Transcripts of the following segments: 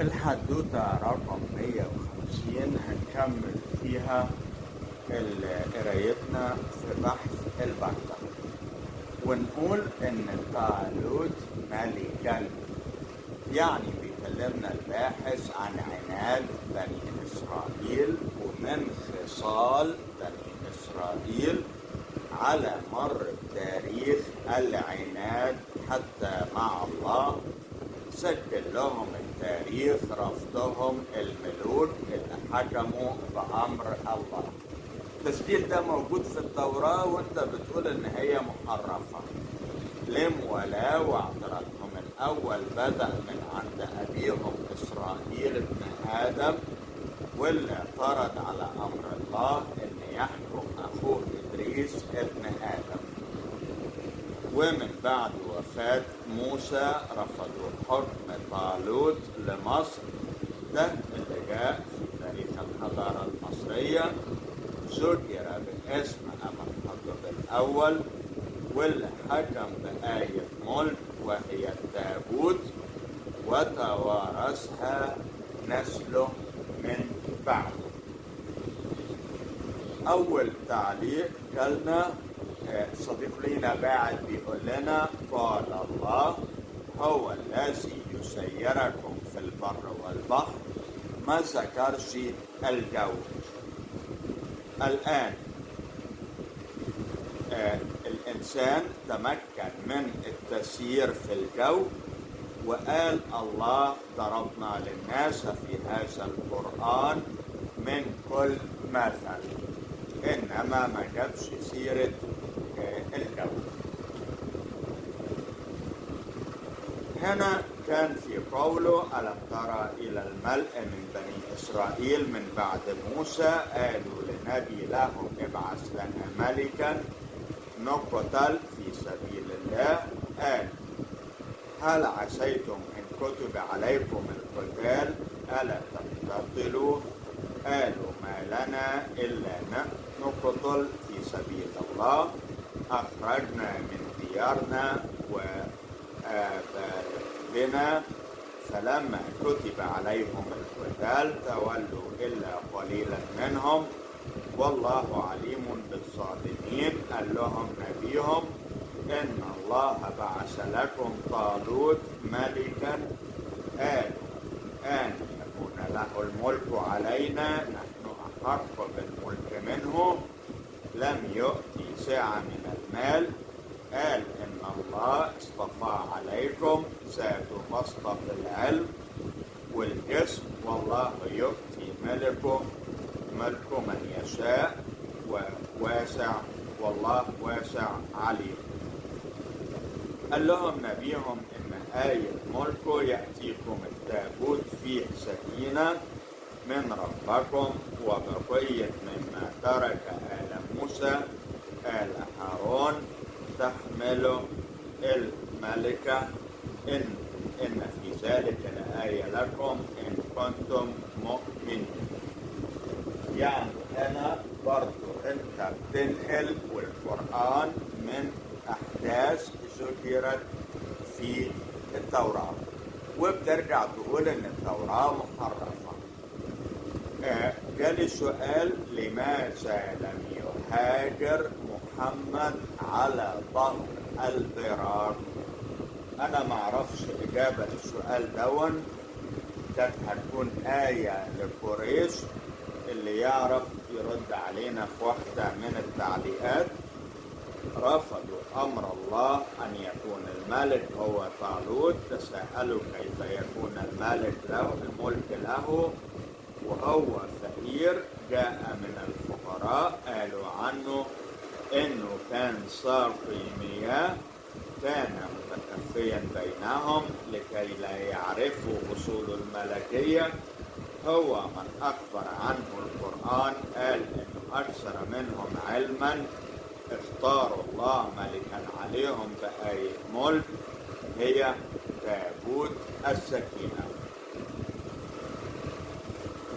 الحدوتة رقم 150 هنكمل فيها قرايتنا في بحث البركة، ونقول إن طالوت ملكا، يعني بيكلمنا الباحث عن عناد بني إسرائيل ومن خصال بني إسرائيل على مر التاريخ العناد حتى مع الله. سجل لهم التاريخ رفضهم الملوك اللي حكموا بأمر الله. التسجيل ده موجود في التوراة وانت بتقول ان هي محرفة. لم ولا واعتراضهم الأول بدأ من عند أبيهم إسرائيل ابن آدم، واللي اعترض على أمر الله ان يحكم أخوه إدريس ابن آدم. ومن بعد وفاة موسى رفضوا حكم طالوت لمصر، ده اللي جاء في تاريخ الحضارة المصرية، ذكر باسم أمنحتب الأول، واللي حكم بآية ملك وهي التابوت، وتوارثها نسله من بعده. أول تعليق جالنا صديق لينا باعت بيقول لنا: قال الله هو الذي يسيركم في البر والبحر، ما ذكرش الجو. الآن الإنسان تمكن من التسيير في الجو، وقال الله ضربنا للناس في هذا القرآن من كل مثل، إنما ما جابش سيرة الجو. هنا كان في قوله: ألم ترى إلى الملء من بني إسرائيل من بعد موسى قالوا لنبي لهم ابعث لنا ملكا نقتل في سبيل الله. قال: هل عسيتم إن كتب عليكم القتال ألا تقتتلوا؟ قالوا: ما لنا إلا نقتل في سبيل الله، أخرجنا من ديارنا وآبائنا. فلما كتب عليهم القتال تولوا إلا قليلا منهم، والله عليم بالظالمين. قال لهم نبيهم: إن الله بعث لكم طالوت ملكا. قالوا: أن يكون له الملك علينا، نحن أحق بالملك منه، لم يؤتي سعة من المال. قال: إن الله اصطفى عليكم ذات بسطة في العلم والجسم، والله يؤتي ملك من يشاء وواسع، والله واسع عليم. قال لهم نبيهم: إن آية ملكه يأتيكم التابوت فيه سكينة من ربكم وبقية مما ترك آل موسى آل هارون تحمل الملكة، إن في ذلك لآية لكم إن كنتم مؤمنين. يعني هنا برضو انت بتنقل والقرآن من أحداث ذكرت في التوراة، وبترجع تقول ان التوراة محرفة. جالي سؤال: لماذا لم يهاجر محمد على ظهر البراق؟ انا ما اعرفش اجابة السؤال دون. كانت هتكون آية لقريش، اللي يعرف يرد علينا في واحدة من التعليقات. رفضوا أمر الله أن يكون الملك هو طالوت، تساءلوا كيف يكون الملك له الملك له وهو فقير. جاء من الفقراء، قالوا عنه إنه كان ساقي مياه، كان متكفيا بينهم لكي لا يعرفوا أصول الملكية. هو من أخبر عنه القرآن، قال إنه أكثر منهم علما، اختاروا الله ملكا عليهم بآية ملك هي تابوت السكينة.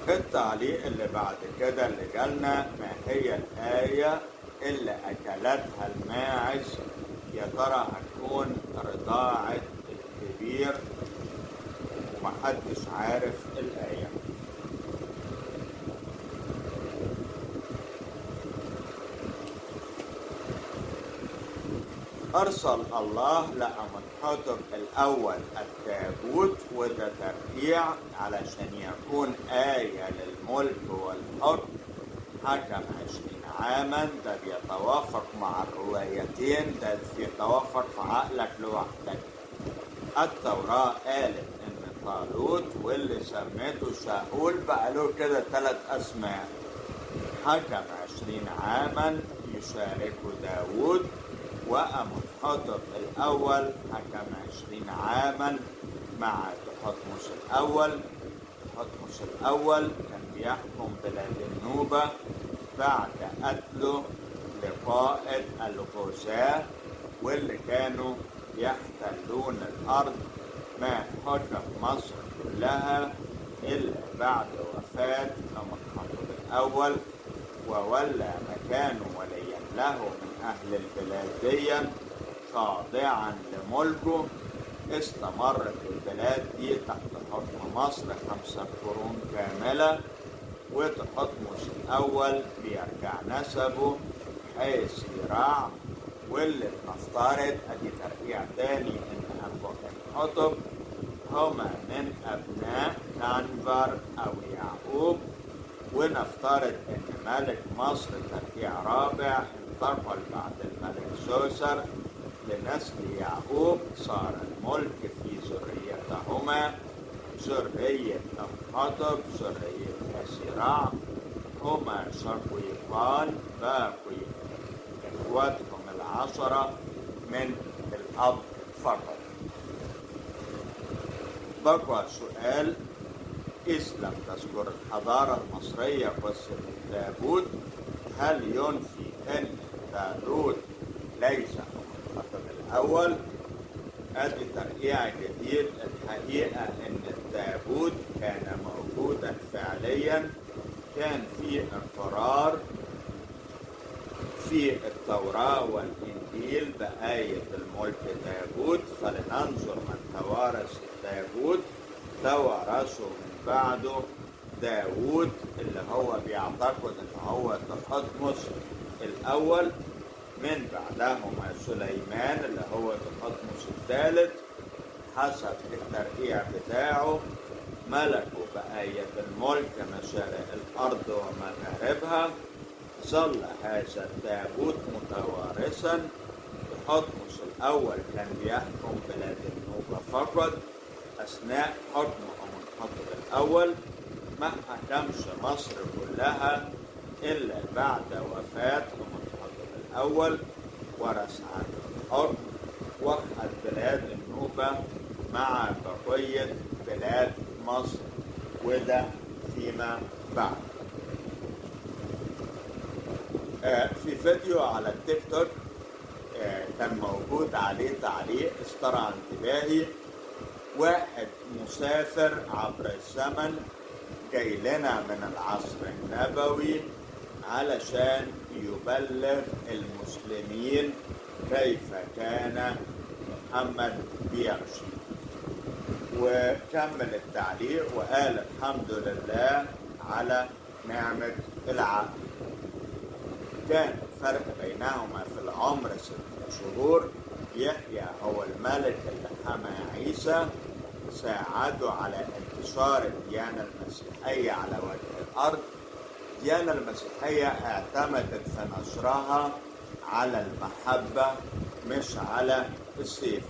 التعليق اللي بعد كده اللي جالنا: ما هي الآية اللي أكلتها الماعز؟ يا ترى هتكون رضاعة الكبير محدش عارف الآية. أرسل الله لأمنحتب الأول التابوت، وده ترقيع علشان يكون آية للملك والحكم. حكم 20 عاما، ده بيتوافق مع الروايتين، ده بيتوافق في عقلك لوحدك. التوراة قالت إن طالوت واللي سميته شاول بقى له كده 3 أسماء. حكم 20 عاما يشاركه داود، وأمنحتب الأول حكم 20 عاما مع تحتمس الأول. تحتمس الأول كان بيحكم بلاد النوبة بعد قتله لقائد الغزاة واللي كانوا يحتلون الأرض، ما حكم مصر كلها إلا بعد وفاة أمنحتب الأول، وولى مكانه وليا له من أهل البلاد دي خاضعا لملكه. استمرت البلاد دي تحت حكم مصر 5 قرون كاملة، وتحتمس الأول بيرجع نسبه حيث يراع، واللي نفترض أدي ترقيع تاني إن أمنحتب هما من أبناء كنفر أو يعقوب، ونفترض إن ملك مصر ترقيع رابع انتقل بعد الملك سوسر لنسل يعقوب، صار الملك في ذريتهما، ذرية أمنحتب ذرية أسيراع، هما شقيقان باقي إخوتهم 10 من الأب فقط. بقى سؤال: إذ لم تذكر الحضارة المصرية قصة التابوت، هل ينفي أن طالوت ليس أمنحتب الأول؟ أدي ترقيع جديد. الحقيقة أن التابوت كان موجودا فعليا، كان في اقرار في التوراة والإنجيل بآية الملك تابوت. فلننظر من توارث التابوت. توارثه من بعده داود اللي هو بيعتقد ان هو تحتمس الأول، من بعدهما سليمان اللي هو تحتمس الثالث حسب الترقيع بتاعه. ملكوا بآية الملك مشارق الأرض ومغاربها. ظل هذا التابوت متوارثا. تحتمس الأول كان بيحكم بلاد النوبة فقط أثناء حكم أمنحتب الأول، ما حكمش مصر كلها إلا بعد وفاة أمنحتب الأول، ورث عنه الحكم، وحد بلاد النوبة مع بقية بلاد مصر، وده فيما بعد. في فيديو على التيك توك كان موجود عليه تعليق استرعى انتباهي. واحد مسافر عبر الزمن جاي لنا من العصر النبوي علشان يبلغ المسلمين كيف كان محمد بيمشي، وكمل التعليق وقال: الحمد لله على نعمة العقل. كان الفرق بينهما في العمر 6 شهور. يحيى هو الملك اللي حمى عيسى، ساعده على انتشار الديانة المسيحية على وجه الأرض. الديانة المسيحية اعتمدت في نشرها على المحبة مش على السيف،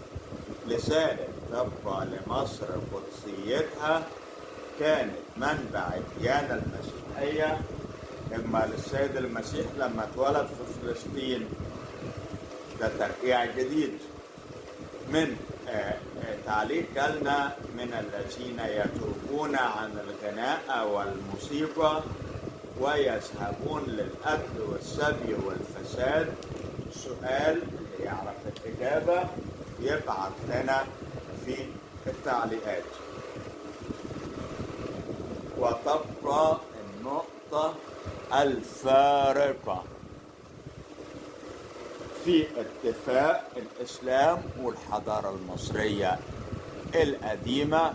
لذلك تبقى لمصر قدسيتها. كانت منبع الديانة المسيحية إما للسيد المسيح لما اتولد في فلسطين. ده ترقيع جديد. من تعليق لنا: من الذين يتوبون عن الغناء والموسيقى ويذهبون للقتل والسبي والفساد. سؤال اللي يعرف الإجابة يبعث لنا في التعليقات. وتبقى النقطة الفارقة في اتفاق الإسلام والحضارة المصرية القديمة